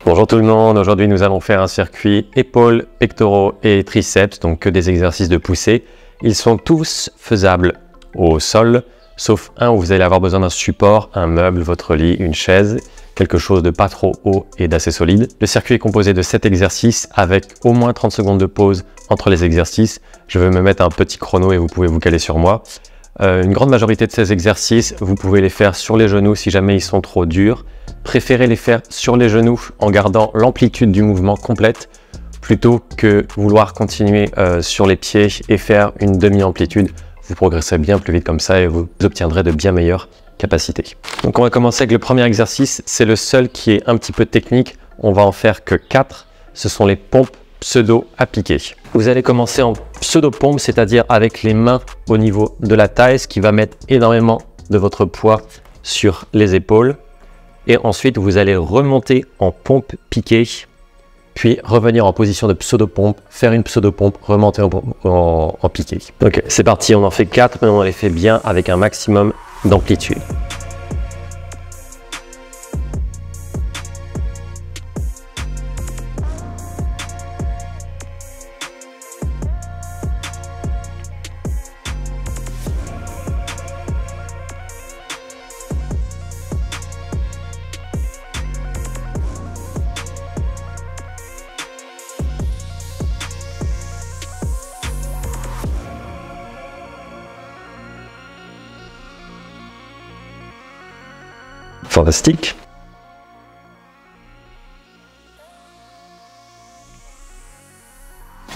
Bonjour tout le monde, aujourd'hui nous allons faire un circuit épaules, pectoraux et triceps, donc que des exercices de poussée. Ils sont tous faisables au sol, sauf un où vous allez avoir besoin d'un support, un meuble, votre lit, une chaise, quelque chose de pas trop haut et d'assez solide. Le circuit est composé de 7 exercices avec au moins 30 secondes de pause entre les exercices. Je vais me mettre un petit chrono et vous pouvez vous caler sur moi. Une grande majorité de ces exercices, vous pouvez les faire sur les genoux si jamais ils sont trop durs. Préférez les faire sur les genoux en gardant l'amplitude du mouvement complète plutôt que vouloir continuer sur les pieds et faire une demi-amplitude. Vous progresserez bien plus vite comme ça et vous obtiendrez de bien meilleures capacités. Donc on va commencer avec le premier exercice. C'est le seul qui est un petit peu technique. On va en faire que 4. Ce sont les pompes pseudo-appliquées. Vous allez commencer en pseudo-pompe, c'est-à-dire avec les mains au niveau de la taille, ce qui va mettre énormément de votre poids sur les épaules. Et ensuite, vous allez remonter en pompe piquée, puis revenir en position de pseudo-pompe, faire une pseudo-pompe, remonter en piqué. Ok, c'est parti, on en fait 4, mais on les fait bien avec un maximum d'amplitude. Fantastique.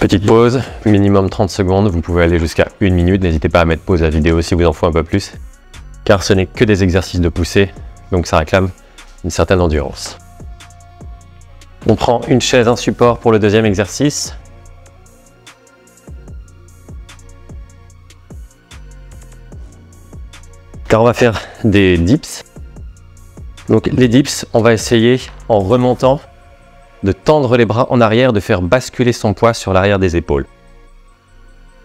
Petite pause, minimum 30 secondes. Vous pouvez aller jusqu'à 1 minute. N'hésitez pas à mettre pause à la vidéo si vous en faut un peu plus, car ce n'est que des exercices de poussée, donc ça réclame une certaine endurance. On prend une chaise, un support pour le deuxième exercice. Car on va faire des dips. Donc les dips, on va essayer en remontant de tendre les bras en arrière, de faire basculer son poids sur l'arrière des épaules.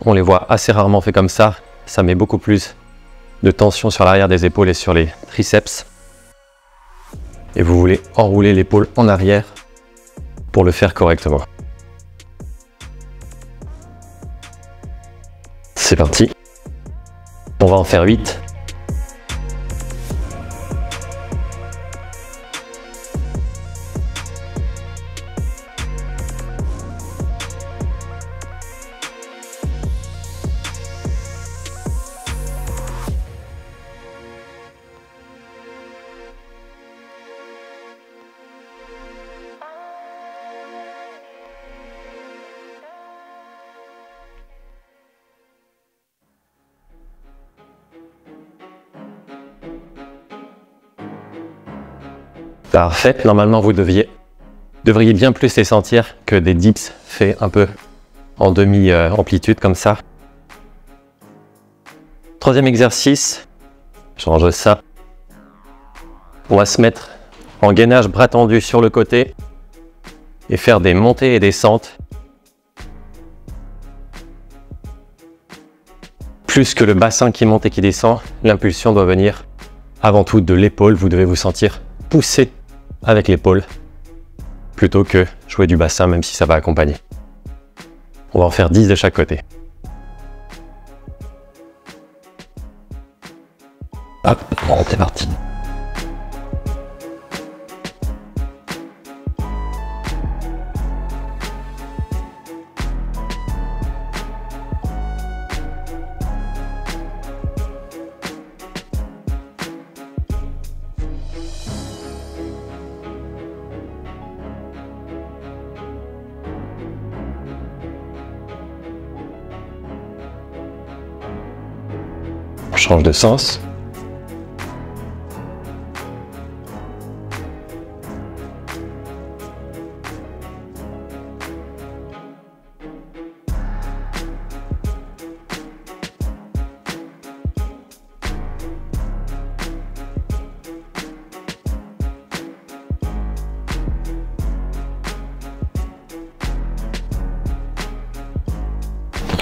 On les voit assez rarement fait comme ça, ça met beaucoup plus de tension sur l'arrière des épaules et sur les triceps. Et vous voulez enrouler l'épaule en arrière pour le faire correctement. C'est parti. On va en faire 8. Parfait, normalement vous devriez bien plus les sentir que des dips faits un peu en demi-amplitude comme ça. Troisième exercice, je range ça. On va se mettre en gainage bras tendus sur le côté et faire des montées et descentes. Plus que le bassin qui monte et qui descend, l'impulsion doit venir avant tout de l'épaule. Vous devez vous sentir poussé avec l'épaule plutôt que jouer du bassin, même si ça va accompagner. On va en faire 10 de chaque côté. Hop, c'est parti. On change de sens.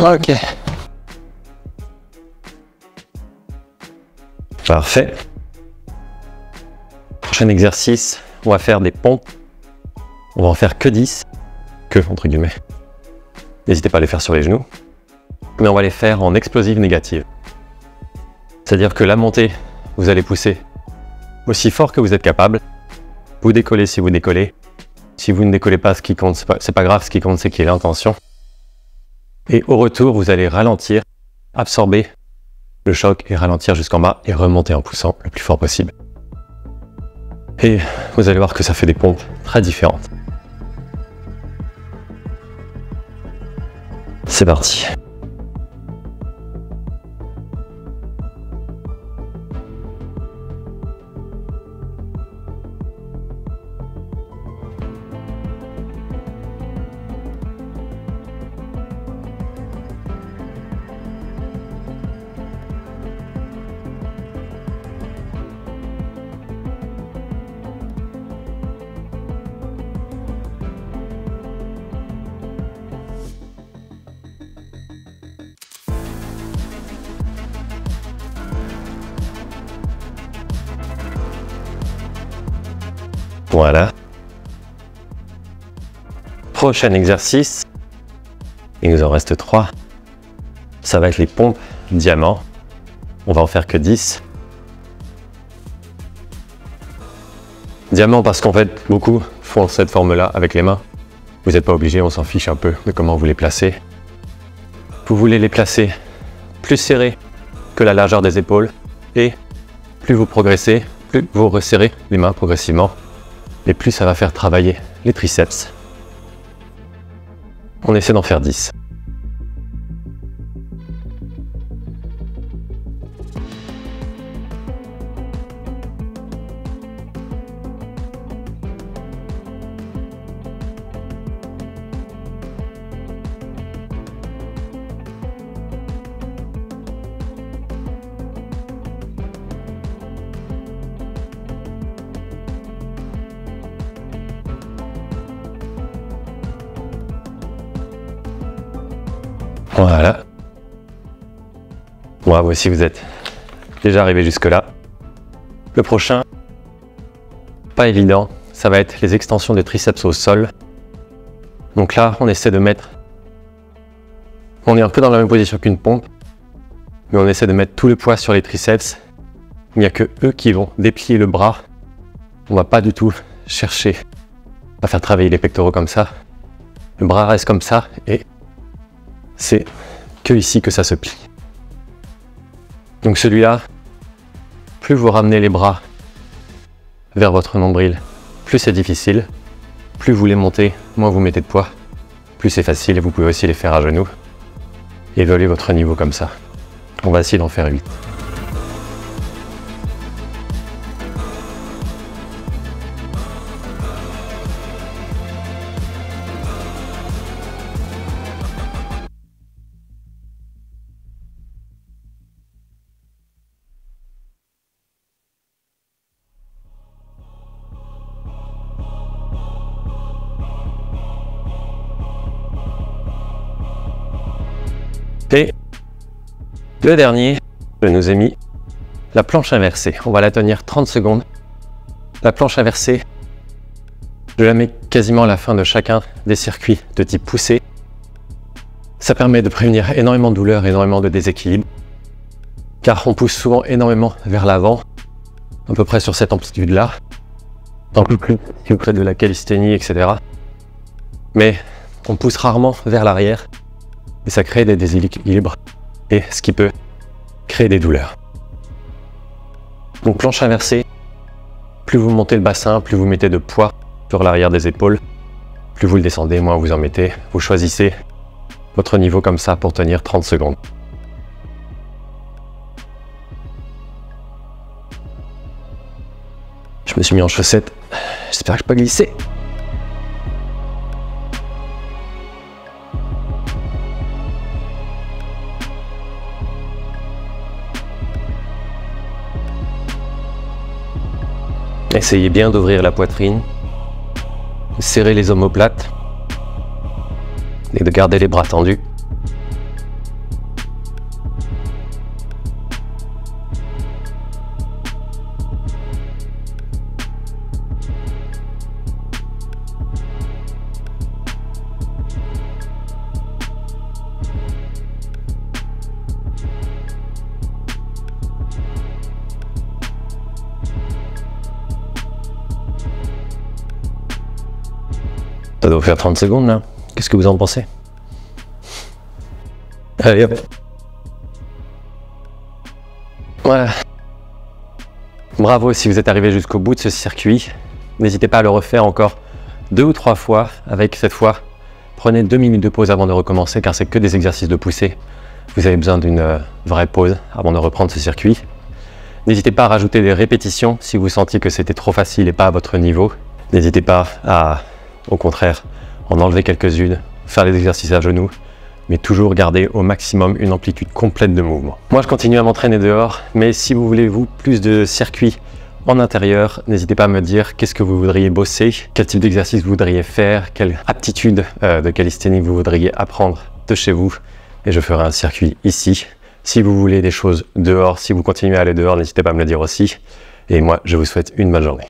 Ok. Parfait. Prochain exercice, on va faire des pompes On va en faire que 10, entre guillemets. N'hésitez pas à les faire sur les genoux. Mais on va les faire en explosive négative. C'est-à-dire que la montée, vous allez pousser aussi fort que vous êtes capable. Vous décollez si vous décollez. Si vous ne décollez pas, ce qui compte, c'est pas grave, ce qui compte, c'est qu'il y ait l'intention. Et au retour, vous allez ralentir, absorber le choc et ralentir jusqu'en bas et remonter en poussant le plus fort possible. Et vous allez voir que ça fait des pompes très différentes. C'est parti. Voilà. Prochain exercice. Il nous en reste 3. Ça va être les pompes diamant. On va en faire que 10. Diamant parce qu'en fait, beaucoup font cette forme-là avec les mains. Vous n'êtes pas obligé, on s'en fiche un peu de comment vous les placez. Vous voulez les placer plus serrés que la largeur des épaules. Et plus vous progressez, plus vous resserrez les mains progressivement. Et plus ça va faire travailler les triceps. On essaie d'en faire 10. Voilà. Bon, vous aussi, vous êtes déjà arrivé jusque-là. Le prochain, pas évident, ça va être les extensions des triceps au sol. Donc là, on essaie de mettre... On est un peu dans la même position qu'une pompe, mais on essaie de mettre tout le poids sur les triceps. Il n'y a que eux qui vont déplier le bras. On va pas du tout chercher à faire travailler les pectoraux comme ça. Le bras reste comme ça et c'est que ici que ça se plie. Donc celui-là, plus vous ramenez les bras vers votre nombril, plus c'est difficile. Plus vous les montez, moins vous mettez de poids. Plus c'est facile et vous pouvez aussi les faire à genoux. Et voler votre niveau comme ça. On va essayer d'en faire 8. Et le dernier, je nous ai mis la planche inversée. On va la tenir 30 secondes. La planche inversée, je la mets quasiment à la fin de chacun des circuits de type poussée. Ça permet de prévenir énormément de douleur, énormément de déséquilibre. Car on pousse souvent énormément vers l'avant, à peu près sur cette amplitude-là. Un peu plus si vous faites de la calisthénie, etc. Mais on pousse rarement vers l'arrière. Et ça crée des déséquilibres et ce qui peut créer des douleurs. Donc planche inversée, plus vous montez le bassin, plus vous mettez de poids sur l'arrière des épaules, plus vous le descendez, moins vous en mettez. Vous choisissez votre niveau comme ça pour tenir 30 secondes. Je me suis mis en chaussettes, j'espère que je ne vais pas glisser. Essayez bien d'ouvrir la poitrine, de serrer les omoplates et de garder les bras tendus. Ça doit faire 30 secondes là. Qu'est-ce que vous en pensez? Allez hop. Voilà. Bravo si vous êtes arrivé jusqu'au bout de ce circuit. N'hésitez pas à le refaire encore 2 ou 3 fois. Avec cette fois, prenez 2 minutes de pause avant de recommencer car c'est que des exercices de poussée. Vous avez besoin d'une vraie pause avant de reprendre ce circuit. N'hésitez pas à rajouter des répétitions si vous sentiez que c'était trop facile et pas à votre niveau. N'hésitez pas à, au contraire, en enlever quelques-unes, faire les exercices à genoux, mais toujours garder au maximum une amplitude complète de mouvement. Moi, je continue à m'entraîner dehors, mais si vous voulez, vous, plus de circuits en intérieur, n'hésitez pas à me dire qu'est-ce que vous voudriez bosser, quel type d'exercice vous voudriez faire, quelle aptitude de calisthénie vous voudriez apprendre de chez vous, et je ferai un circuit ici. Si vous voulez des choses dehors, si vous continuez à aller dehors, n'hésitez pas à me le dire aussi. Et moi, je vous souhaite une bonne journée.